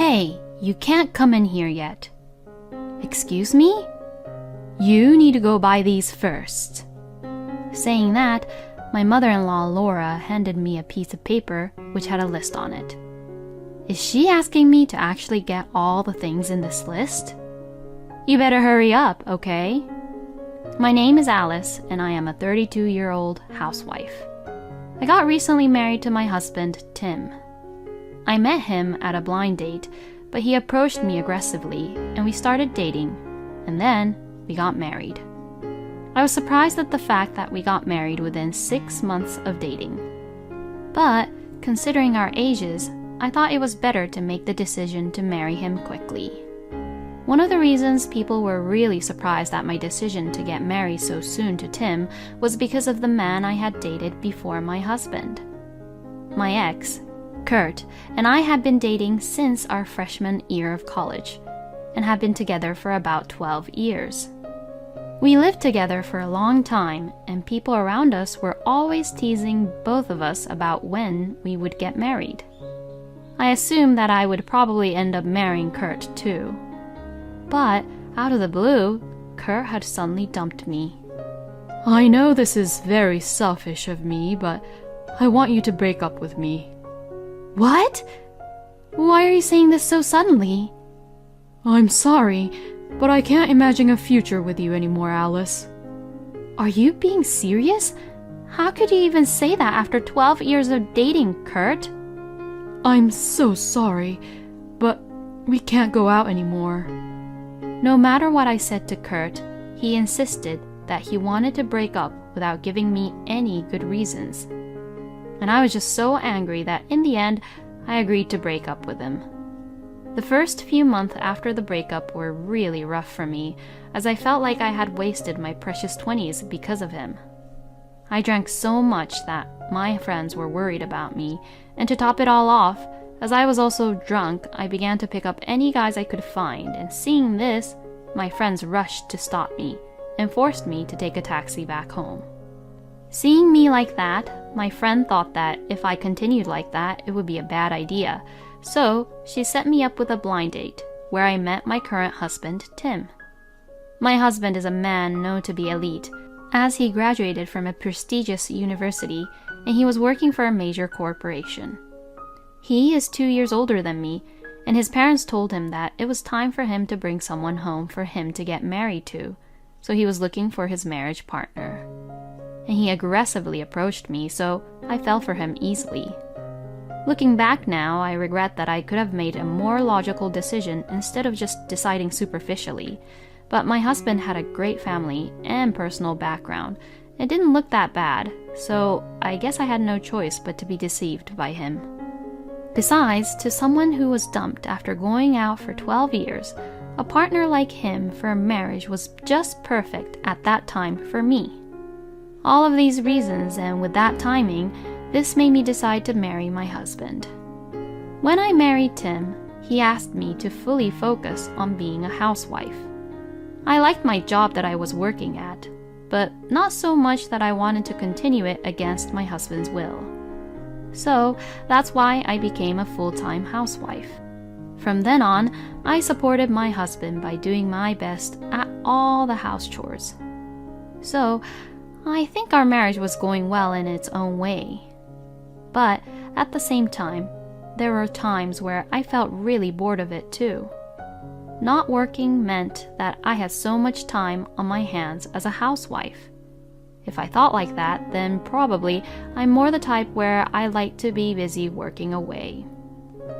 Hey, you can't come in here yet. Excuse me? You need to go buy these first. Saying that, my mother-in-law Laura handed me a piece of paper which had a list on it. Is she asking me to actually get all the things in this list? You better hurry up, okay? My name is Alice, and I am a 32-year-old housewife. I got recently married to my husband, Tim. I met him at a blind date, but he approached me aggressively, and we started dating, and then we got married. I was surprised at the fact that we got married within 6 months of dating. But, considering our ages, I thought it was better to make the decision to marry him quickly. One of the reasons people were really surprised at my decision to get married so soon to Tim was because of the man I had dated before my husband. My ex, Kurt, and I had been dating since our freshman year of college, and had been together for about 12 years. We lived together for a long time, and people around us were always teasing both of us about when we would get married. I assumed that I would probably end up marrying Kurt too. But, out of the blue, Kurt had suddenly dumped me. I know this is very selfish of me, but I want you to break up with me. What? Why are you saying this so suddenly? I'm sorry, but I can't imagine a future with you anymore, Alice. Are you being serious? How could you even say that after 12 years of dating, Kurt? I'm so sorry, but we can't go out anymore. No matter what I said to Kurt, he insisted that he wanted to break up without giving me any good reasons. And I was just so angry that in the end, I agreed to break up with him. The first few months after the breakup were really rough for me, as I felt like I had wasted my precious 20s because of him. I drank so much that my friends were worried about me, and to top it all off, as I was also drunk, I began to pick up any guys I could find, and seeing this, my friends rushed to stop me and forced me to take a taxi back home. Seeing me like that, my friend thought that if I continued like that, it would be a bad idea. So, she set me up with a blind date, where I met my current husband, Tim. My husband is a man known to be elite, as he graduated from a prestigious university, and he was working for a major corporation. He is 2 years older than me, and his parents told him that it was time for him to bring someone home for him to get married to, so he was looking for his marriage partner. And he aggressively approached me, so I fell for him easily. Looking back now, I regret that I could have made a more logical decision instead of just deciding superficially. But my husband had a great family and personal background. It didn't look that bad, so I guess I had no choice but to be deceived by him. Besides, to someone who was dumped after going out for 12 years, a partner like him for a marriage was just perfect at that time for me. All of these reasons, and with that timing, this made me decide to marry my husband. When I married Tim, he asked me to fully focus on being a housewife. I liked my job that I was working at, but not so much that I wanted to continue it against my husband's will. So that's why I became a full-time housewife. From then on, I supported my husband by doing my best at all the house chores. So I think our marriage was going well in its own way. But at the same time, there were times where I felt really bored of it too. Not working meant that I had so much time on my hands as a housewife. If I thought like that, then probably I'm more the type where I like to be busy working away.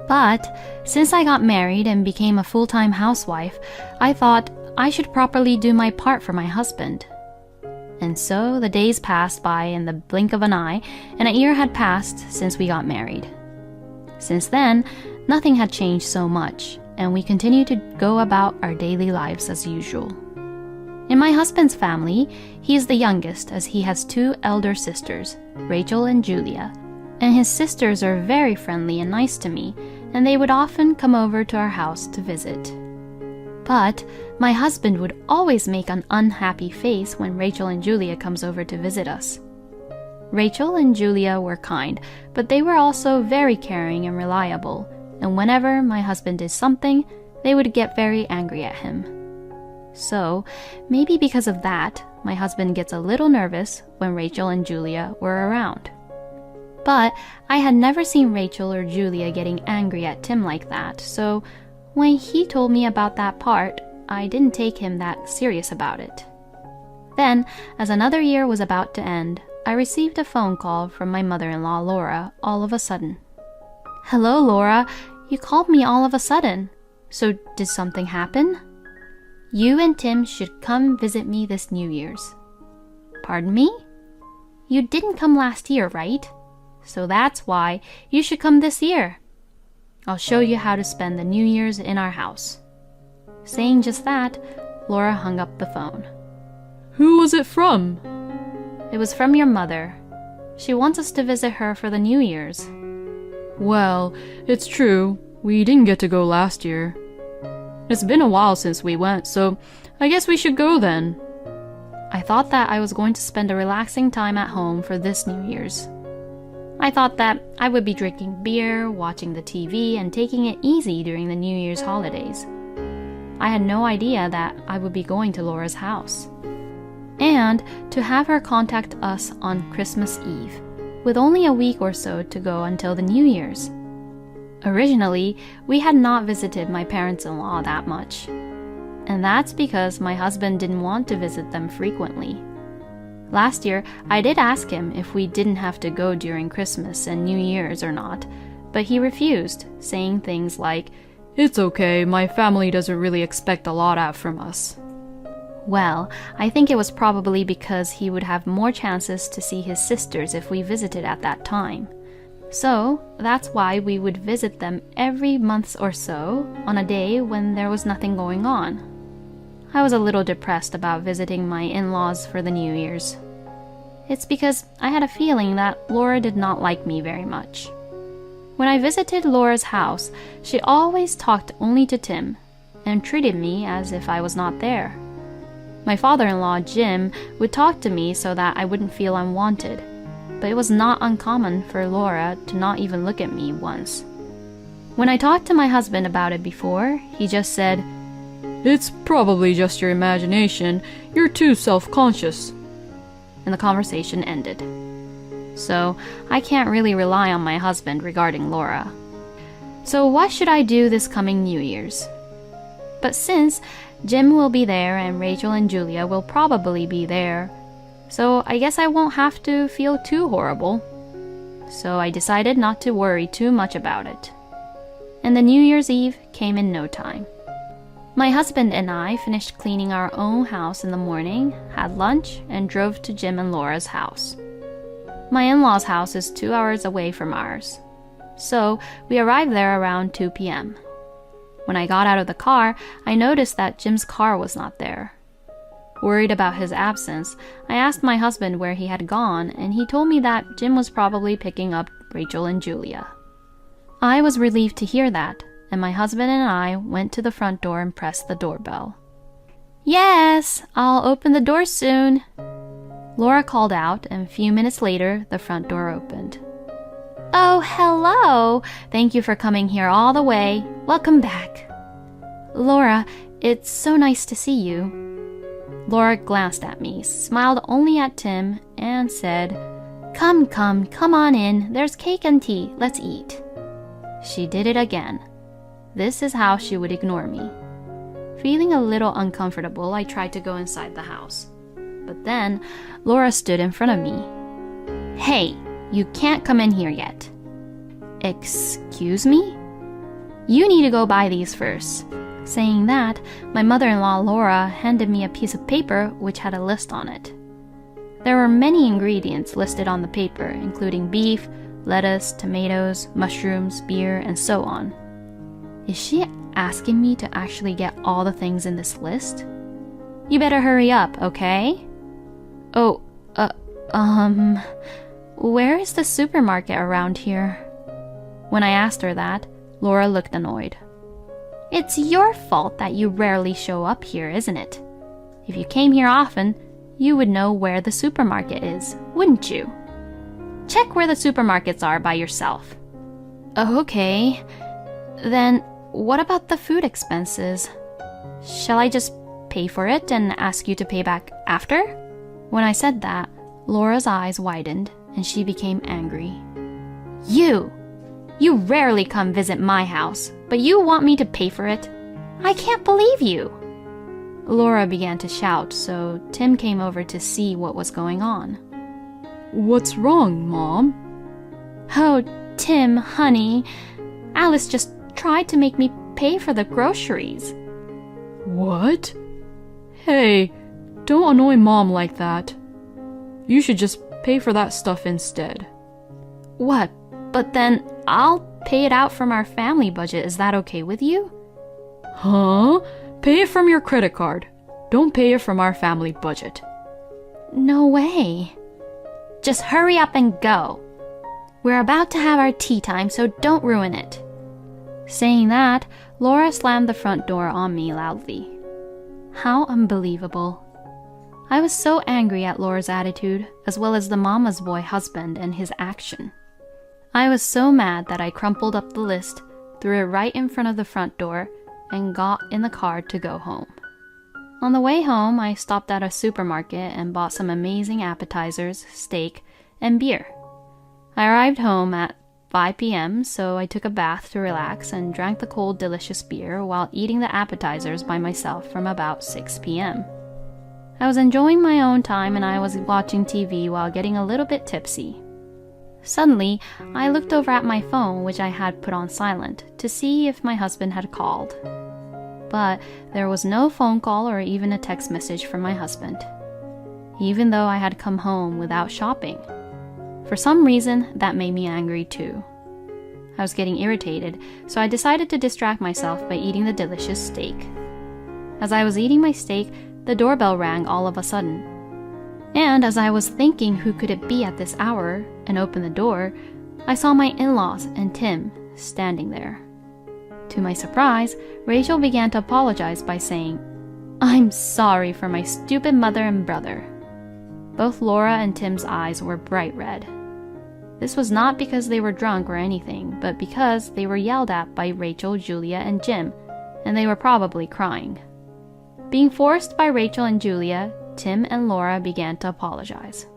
But since I got married and became a full-time housewife, I thought I should properly do my part for my husband. And so the days passed by in the blink of an eye, and a year had passed since we got married. Since then, nothing had changed so much, and we continued to go about our daily lives as usual. In my husband's family, he is the youngest as he has 2 elder sisters, Rachel and Julia, and his sisters are very friendly and nice to me, and they would often come over to our house to visit. But my husband would always make an unhappy face when Rachel and Julia comes over to visit us. Rachel and Julia were kind, but they were also very caring and reliable, and whenever my husband did something, they would get very angry at him. So, maybe because of that, my husband gets a little nervous when Rachel and Julia were around. But I had never seen Rachel or Julia getting angry at Tim like that, so when he told me about that part, I didn't take him that serious about it. Then, as another year was about to end, I received a phone call from my mother-in-law, Laura, all of a sudden. "Hello, Laura. You called me all of a sudden. So did something happen? You and Tim should come visit me this New Year's." "Pardon me? You didn't come last year, right? So that's why you should come this year. I'll show you how to spend the New Year's in our house." Saying just that, Laura hung up the phone. "Who was it from?" "It was from your mother. She wants us to visit her for the New Year's." "Well, it's true. We didn't get to go last year. It's been a while since we went, so I guess we should go then." I thought that I was going to spend a relaxing time at home for this New Year's. I thought that I would be drinking beer, watching the TV, and taking it easy during the New Year's holidays. I had no idea that I would be going to Laura's house. And to have her contact us on Christmas Eve, with only a week or so to go until the New Year's. Originally, we had not visited my parents-in-law that much. And that's because my husband didn't want to visit them frequently. Last year, I did ask him if we didn't have to go during Christmas and New Year's or not, but he refused, saying things like, "It's okay, my family doesn't really expect a lot out from us." Well, I think it was probably because he would have more chances to see his sisters if we visited at that time. So, that's why we would visit them every month or so on a day when there was nothing going on. I was a little depressed about visiting my in-laws for the New Year's. It's because I had a feeling that Laura did not like me very much. When I visited Laura's house, she always talked only to Tim and treated me as if I was not there. My father-in-law, Jim, would talk to me so that I wouldn't feel unwanted, but it was not uncommon for Laura to not even look at me once. When I talked to my husband about it before, he just said, "It's probably just your imagination. You're too self-conscious." And the conversation ended. So I can't really rely on my husband regarding Laura. So what should I do this coming New Year's? But since Jim will be there and Rachel and Julia will probably be there, so I guess I won't have to feel too horrible. So I decided not to worry too much about it. And the New Year's Eve came in no time. My husband and I finished cleaning our own house in the morning, had lunch, and drove to Jim and Laura's house. My in-laws' house is 2 hours away from ours, so we arrived there around 2 p.m. When I got out of the car, I noticed that Jim's car was not there. Worried about his absence, I asked my husband where he had gone, and he told me that Jim was probably picking up Rachel and Julia. I was relieved to hear that, and my husband and I went to the front door and pressed the doorbell. "Yes, I'll open the door soon," Laura called out, and a few minutes later, the front door opened. "Oh, hello! Thank you for coming here all the way. Welcome back." "Laura, it's so nice to see you." Laura glanced at me, smiled only at Tim, and said, Come on in. There's cake and tea. Let's eat." She did it again. This is how she would ignore me. Feeling a little uncomfortable, I tried to go inside the house. But then, Laura stood in front of me. "Hey, you can't come in here yet." "Excuse me? You need to go buy these first." Saying that, my mother-in-law Laura handed me a piece of paper which had a list on it. There were many ingredients listed on the paper, including beef, lettuce, tomatoes, mushrooms, beer, and so on. Is she asking me to actually get all the things in this list? "You better hurry up, okay?" "Oh, where is the supermarket around here?" When I asked her that, Laura looked annoyed. "It's your fault that you rarely show up here, isn't it? If you came here often, you would know where the supermarket is, wouldn't you? Check where the supermarkets are by yourself." "Oh, okay. Then what about the food expenses? Shall I just pay for it and ask you to pay back after? When I said that, Laura's eyes widened and she became angry. You rarely come visit my house, but you want me to pay for it? I can't believe you. Laura began to shout, so Tim came over to see what was going on. What's wrong, Mom? Oh, Tim, honey, Alice just tried to make me pay for the groceries. What? Hey, don't annoy Mom like that. You should just pay for that stuff instead. What? But then I'll pay it out from our family budget. Is that okay with you? Huh? Pay it from your credit card. Don't pay it from our family budget. No way. Just hurry up and go. We're about to have our tea time, so don't ruin it. Saying that, Laura slammed the front door on me loudly. How unbelievable. I was so angry at Laura's attitude, as well as the mama's boy husband and his action. I was so mad that I crumpled up the list, threw it right in front of the front door, and got in the car to go home. On the way home, I stopped at a supermarket and bought some amazing appetizers, steak, and beer. I arrived home at 5 p.m., so I took a bath to relax and drank the cold, delicious beer while eating the appetizers by myself from about 6 p.m. I was enjoying my own time and I was watching TV while getting a little bit tipsy. Suddenly, I looked over at my phone, which I had put on silent, to see if my husband had called. But there was no phone call or even a text message from my husband, even though I had come home without shopping. For some reason, that made me angry too. I was getting irritated, so I decided to distract myself by eating the delicious steak. As I was eating my steak, the doorbell rang all of a sudden. And as I was thinking who could it be at this hour and opened the door, I saw my in-laws and Tim standing there. To my surprise, Rachel began to apologize by saying, "I'm sorry for my stupid mother and brother." Both Laura and Tim's eyes were bright red. This was not because they were drunk or anything, but because they were yelled at by Rachel, Julia, and Jim, and they were probably crying. Being forced by Rachel and Julia, Tim and Laura began to apologize.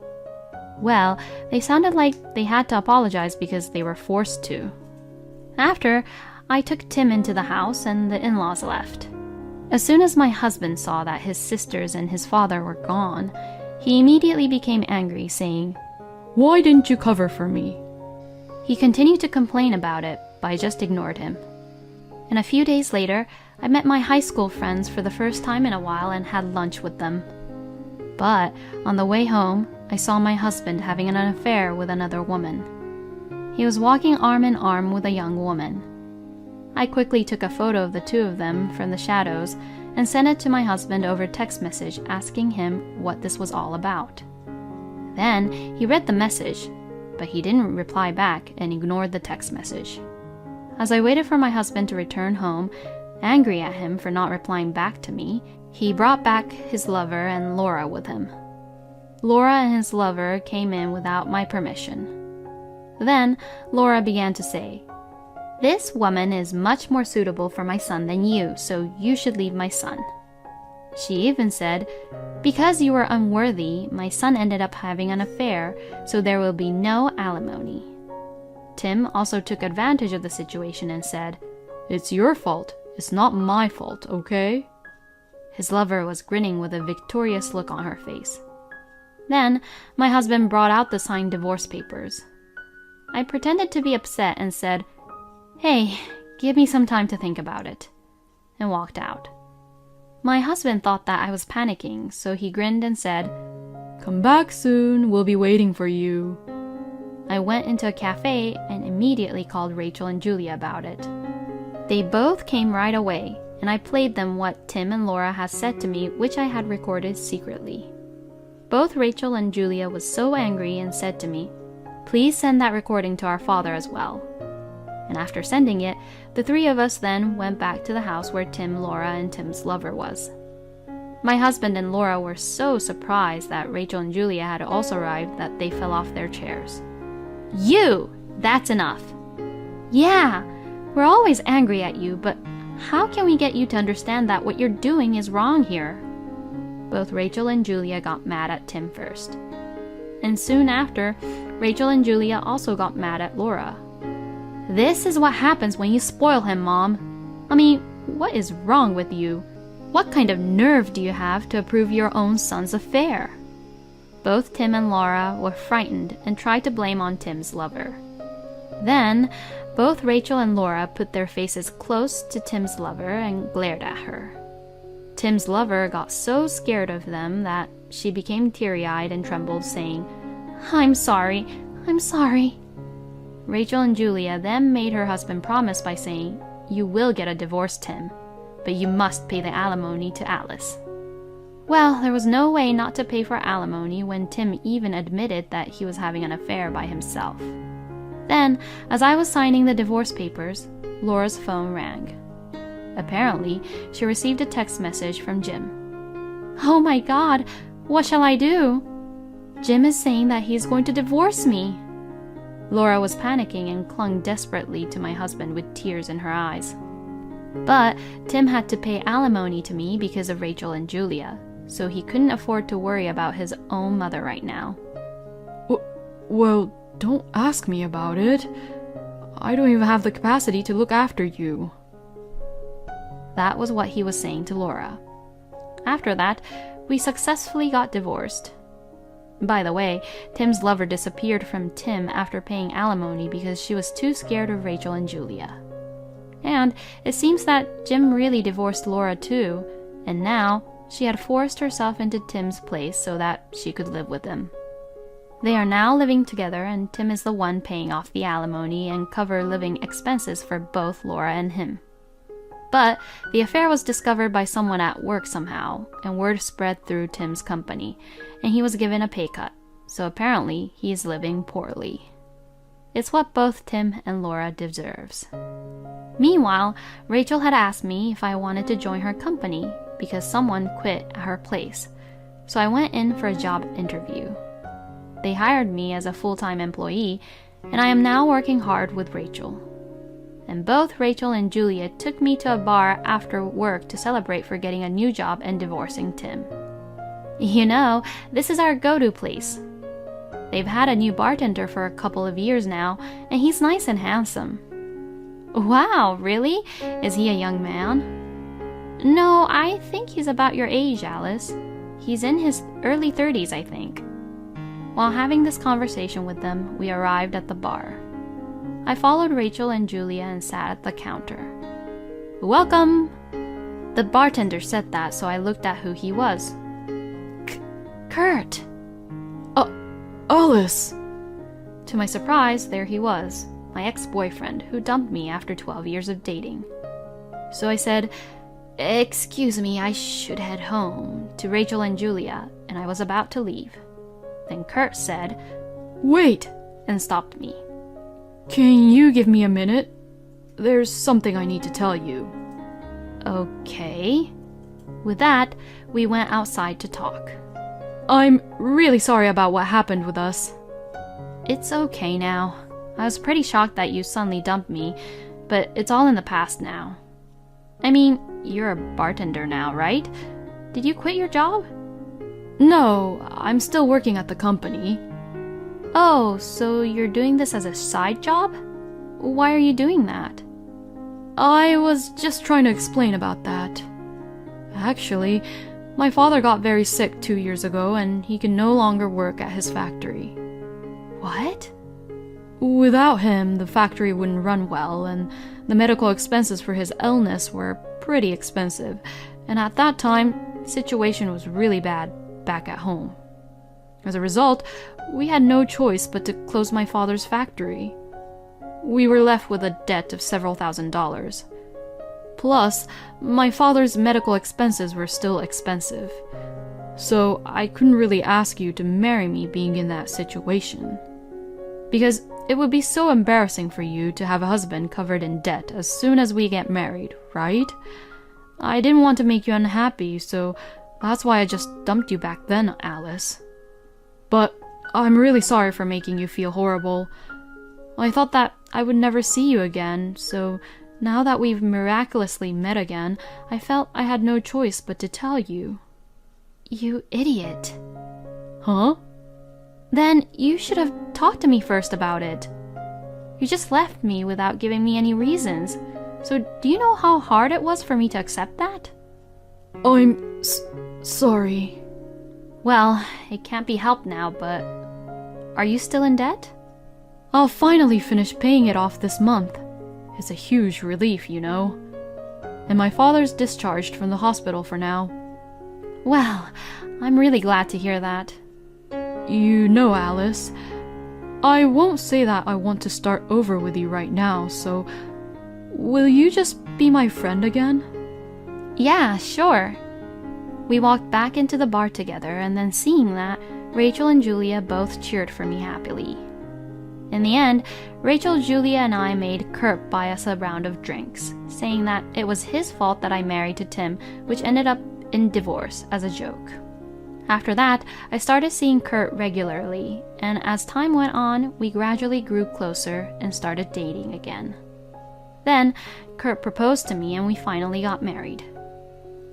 Well, they sounded like they had to apologize because they were forced to. After, I took Tim into the house and the in-laws left. As soon as my husband saw that his sisters and his father were gone, he immediately became angry, saying, "Why didn't you cover for me?" He continued to complain about it, but I just ignored him. And a few days later, I met my high school friends for the first time in a while and had lunch with them. But on the way home, I saw my husband having an affair with another woman. He was walking arm in arm with a young woman. I quickly took a photo of the two of them from the shadows and sent it to my husband over text message asking him what this was all about. Then he read the message, but he didn't reply back and ignored the text message. As I waited for my husband to return home, angry at him for not replying back to me, he brought back his lover and Laura with him. Laura and his lover came in without my permission. Then Laura began to say, "This woman is much more suitable for my son than you, so you should leave my son." She even said, "Because you were unworthy, my son ended up having an affair, so there will be no alimony." Tim also took advantage of the situation and said, "It's your fault. It's not my fault, okay?" His lover was grinning with a victorious look on her face. Then my husband brought out the signed divorce papers. I pretended to be upset and said, "Hey, give me some time to think about it," and walked out. My husband thought that I was panicking, so he grinned and said, "Come back soon, we'll be waiting for you." I went into a cafe and immediately called Rachel and Julia about it. They both came right away, and I played them what Tim and Laura had said to me, which I had recorded secretly. Both Rachel and Julia was so angry and said to me, "Please send that recording to our father as well." And after sending it, the three of us then went back to the house where Tim, Laura, and Tim's lover was. My husband and Laura were so surprised that Rachel and Julia had also arrived that they fell off their chairs. "You! That's enough." "Yeah, We're always angry at you, but how can we get you to understand that what you're doing is wrong here? Both Rachel and Julia got mad at Tim first. And soon after, Rachel and Julia also got mad at Laura. This is what happens when you spoil him, Mom. I mean, what is wrong with you? What kind of nerve do you have to approve your own son's affair? Both Tim and Laura were frightened and tried to blame on Tim's lover. Then, both Rachel and Laura put their faces close to Tim's lover and glared at her. Tim's lover got so scared of them that she became teary-eyed and trembled, saying, I'm sorry. Rachel and Julia then made her husband promise by saying, You will get a divorce, Tim, but you must pay the alimony to Alice. Well, there was no way not to pay for alimony when Tim even admitted that he was having an affair by himself. Then, as I was signing the divorce papers, Laura's phone rang. Apparently, she received a text message from Jim. Oh my God, what shall I do? Jim is saying that he's going to divorce me. Laura was panicking and clung desperately to my husband with tears in her eyes. But Tim had to pay alimony to me because of Rachel and Julia, so he couldn't afford to worry about his own mother right now. Well, don't ask me about it. I don't even have the capacity to look after you. That was what he was saying to Laura. After that, we successfully got divorced. By the way, Tim's lover disappeared from Tim after paying alimony because she was too scared of Rachel and Julia. And it seems that Jim really divorced Laura too, and now she had forced herself into Tim's place so that she could live with him. They are now living together, and Tim is the one paying off the alimony and cover living expenses for both Laura and him. But the affair was discovered by someone at work somehow, and word spread through Tim's company, and he was given a pay cut, so apparently he is living poorly. It's what both Tim and Laura deserves. Meanwhile, Rachel had asked me if I wanted to join her company because someone quit at her place, so I went in for a job interview. They hired me as a full-time employee, and I am now working hard with Rachel. And both Rachel and Julia took me to a bar after work to celebrate for getting a new job and divorcing Tim. You know, this is our go-to place. They've had a new bartender for a couple of years now, and he's nice and handsome. Wow, really? Is he a young man? No, I think he's about your age, Alice. He's in his early 30s, I think. While having this conversation with them, we arrived at the bar. I followed Rachel and Julia and sat at the counter. Welcome! The bartender said that, so I looked at who he was. Kurt! Alice! To my surprise, there he was, my ex-boyfriend who dumped me after 12 years of dating. So I said, Excuse me, I should head home, to Rachel and Julia, and I was about to leave. Then Kurt said, Wait! And stopped me. Can you give me a minute? There's something I need to tell you. Okay. With that, we went outside to talk. I'm really sorry about what happened with us. It's okay now. I was pretty shocked that you suddenly dumped me, but it's all in the past now. I mean, you're a bartender now, right? Did you quit your job? No, I'm still working at the company. Oh, so you're doing this as a side job? Why are you doing that? I was just trying to explain about that. Actually, my father got very sick 2 years ago and he can no longer work at his factory. What? Without him, the factory wouldn't run well, and the medical expenses for his illness were pretty expensive, and at that time, the situation was really bad back at home. As a result, we had no choice but to close my father's factory. We were left with a debt of several $1,000s. Plus, my father's medical expenses were still expensive. So I couldn't really ask you to marry me being in that situation. Because it would be so embarrassing for you to have a husband covered in debt as soon as we get married, right? I didn't want to make you unhappy, so that's why I just dumped you back then, Alice. But I'm really sorry for making you feel horrible. I thought that I would never see you again, so Now that we've miraculously met again, I felt I had no choice but to tell you. You idiot. Huh? Then you should have talked to me first about it. You just left me without giving me any reasons. So do you know how hard it was for me to accept that? I'm sorry. Well, it can't be helped now, but are you still in debt? I'll finally finish paying it off this month. It's a huge relief, you know. And my father's discharged from the hospital for now. Well, I'm really glad to hear that. You know, Alice, I won't say that I want to start over with you right now, so will you just be my friend again? Yeah, sure. We walked back into the bar together, and then seeing that, Rachel and Julia both cheered for me happily. In the end, Rachel, Julia, and I made Kurt buy us a round of drinks, saying that it was his fault that I married to Tim, which ended up in divorce as a joke. After that, I started seeing Kurt regularly, and as time went on, we gradually grew closer and started dating again. Then, Kurt proposed to me and we finally got married.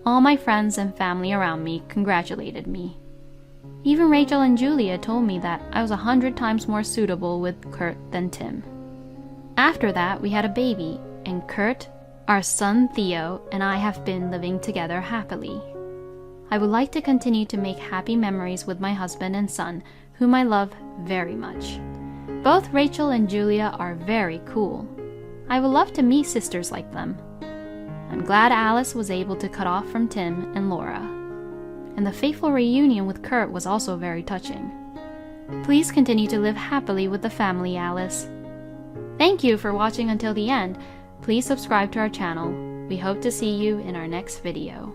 All my friends and family around me congratulated me. Even Rachel and Julia told me that I was 100 times more suitable with Kurt than Tim. After that, we had a baby, and Kurt, our son Theo, and I have been living together happily. I would like to continue to make happy memories with my husband and son, whom I love very much. Both Rachel and Julia are very cool. I would love to meet sisters like them. I'm glad Alice was able to cut off from Tim and Laura. And the fateful reunion with Kurt was also very touching. Please continue to live happily with the family, Alice. Thank you for watching until the end. Please subscribe to our channel. We hope to see you in our next video.